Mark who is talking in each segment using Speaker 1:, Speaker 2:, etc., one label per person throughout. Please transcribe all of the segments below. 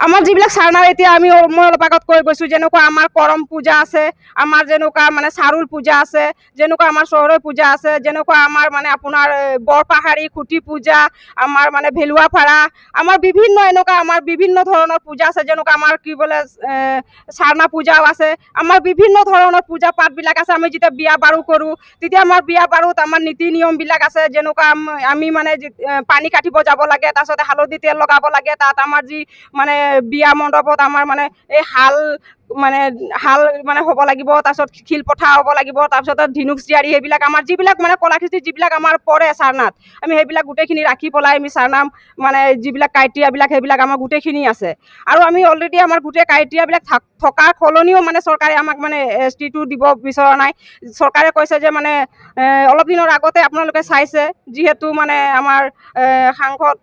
Speaker 1: আমাৰ যিবিলাক সাৰনাৰ এতিয়া আমি মই অলপ আগত কৈ গৈছোঁ, যেনেকুৱা আমাৰ কৰম পূজা আছে, আমাৰ যেনেকুৱা মানে চাৰুল পূজা আছে, যেনেকুৱা আমাৰ চহৰৰ পূজা আছে, যেনেকুৱা আমাৰ মানে আপোনাৰ বৰপাহাৰী খুঁটি পূজা, আমাৰ মানে ভেলুৱা ফাৰা, আমাৰ বিভিন্ন এনেকুৱা আমাৰ বিভিন্ন ধৰণৰ পূজা আছে, যেনেকুৱা আমাৰ কি বোলে সাৰনা পূজাও আছে, আমাৰ বিভিন্ন ধৰণৰ পূজা পাঠবিলাক আছে। আমি যেতিয়া বিয়া বাৰু কৰোঁ তেতিয়া আমাৰ বিয়া বাৰুত আমাৰ নীতি নিয়মবিলাক আছে, যেনেকুৱা আমি মানে পানী কাটিব যাব লাগে, তাৰপিছতে হালধি তেল লগাব লাগে, তাত আমাৰ যি মানে বিয়া মণ্ডপত আমাৰ মানে এই হাল মানে হ'ব লাগিব, তাৰপিছত শিলপথাৰ হ'ব লাগিব, তাৰপিছত ধিনুক জীয়াৰী, সেইবিলাক আমাৰ যিবিলাক মানে কলাকৃতি যিবিলাক আমাৰ পৰে সাৰনাত, আমি সেইবিলাক গোটেইখিনি ৰাখি পেলাই আমি সাৰনা মানে যিবিলাক ক্ৰাইটেৰিয়াবিলাক সেইবিলাক আমাৰ গোটেইখিনি আছে। আৰু আমি অলৰেডি আমাৰ গোটেই ক্ৰাইটেৰিয়াবিলাক থকাৰ সলনিও মানে চৰকাৰে আমাক মানে ST-টো দিব বিচৰা নাই। চৰকাৰে কৈছে যে মানে অলপ দিনৰ আগতে আপোনালোকে চাইছে, যিহেতু মানে আমাৰ সাংসদ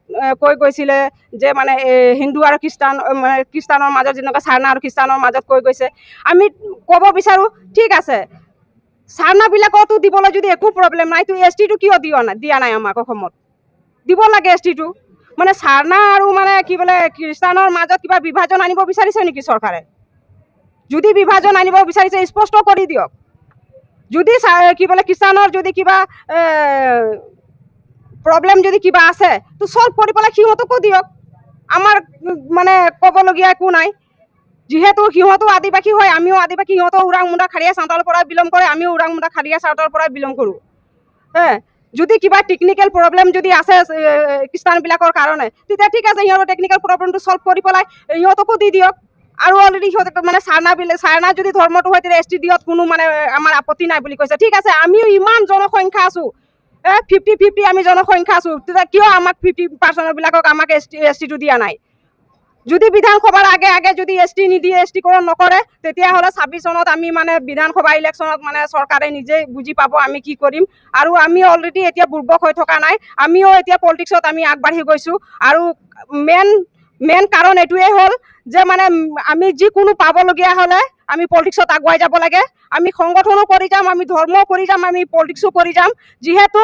Speaker 1: কৈ গৈছিলে যে মানে হিন্দু আৰু খ্ৰীষ্টানৰ মাজত যেনেকুৱা সাৰনা আৰু খ্ৰীষ্টানৰ মাজত কৈ গৈছে, আমি ক'ব বিচাৰোঁ ঠিক আছে, সাৰনাবিলাকতো দিবলৈ যদি একো প্ৰব্লেম নাই, তো ST-টো কিয় দিয়া নাই আমাক অসমত? দিব লাগে ST-টো। মানে সাৰনা আৰু মানে কি বোলে খ্ৰীষ্টানৰ মাজত কিবা বিভাজন আনিব বিচাৰিছে নেকি চৰকাৰে? যদি বিভাজন আনিব বিচাৰিছে স্পষ্ট কৰি দিয়ক। যদি কি বোলে খ্ৰীষ্টানৰ যদি কিবা প্ৰব্লেম যদি কিবা আছে, তো সলভ কৰি পেলাই সিহঁতকো দিয়ক। আমাৰ মানে ক'বলগীয়া একো নাই, যিহেতু সিহঁতো আদিবাসী হয়, আমিও আদিবাসী, সিহঁতো ওৰাং মুণ্ডা খাৰিয়া চাউতালৰ পৰা বিলং কৰে, আমিও ওৰাং মুণ্ডা খাৰিয়া চাউতালৰ পৰা বিলং কৰোঁ। যদি কিবা টেকনিকেল প্ৰব্লেম যদি আছে খ্ৰীষ্টানবিলাকৰ কাৰণে, তেতিয়া ঠিক আছে, সিহঁতৰ টেকনিকেল প্ৰব্লেমটো সলভ কৰি পেলাই সিহঁতকো দি দিয়ক। আৰু অলৰেডি সিহঁতে মানে সাৰনা যদি ধৰ্মটো হয় তেতিয়া ST দিয়ত কোনো মানে আমাৰ আপত্তি নাই বুলি কৈছে। ঠিক আছে, আমিও ইমান জনসংখ্যা আছোঁ, 50-50 আমি জনসংখ্যা আছোঁ, তেতিয়া কিয় আমাক 50% বিলাকক আমাক ST-টো দিয়া নাই? যদি বিধানসভাৰ আগে আগে যদি ST নিদিয়ে, ST-কৰণ নকৰে, তেতিয়াহ'লে 26 চনত আমি মানে বিধানসভা ইলেকশ্যনত মানে চৰকাৰে নিজেই বুজি পাব আমি কি কৰিম। আৰু আমি অলৰেডি এতিয়া বুৰ্বক হৈ থকা নাই, আমিও এতিয়া পলিটিক্সত আমি আগবাঢ়ি গৈছোঁ। আৰু মেইন কাৰণ এইটোৱে হ'ল যে মানে আমি যিকোনো পাবলগীয়া হ'লে আমি পলিটিক্সত আগুৱাই যাব লাগে। আমি সংগঠনো কৰি যাম, আমি ধৰ্মও কৰি যাম, আমি পলিটিক্সো কৰি যাম। যিহেতু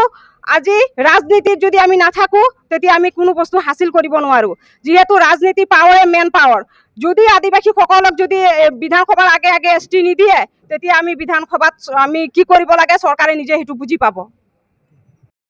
Speaker 1: আজি ৰাজনীতিত যদি আমি নাথাকোঁ, তেতিয়া আমি কোনো বস্তু হাসিল কৰিব নোৱাৰোঁ। যিহেতু ৰাজনীতি পাৱাৰে মেইন পাৱাৰ। যদি আদিবাসীসকলক যদি বিধানসভাৰ আগে আগে ST নিদিয়ে, তেতিয়া আমি বিধানসভাত আমি কি কৰিব লাগে চৰকাৰে নিজে সেইটো বুজি পাব।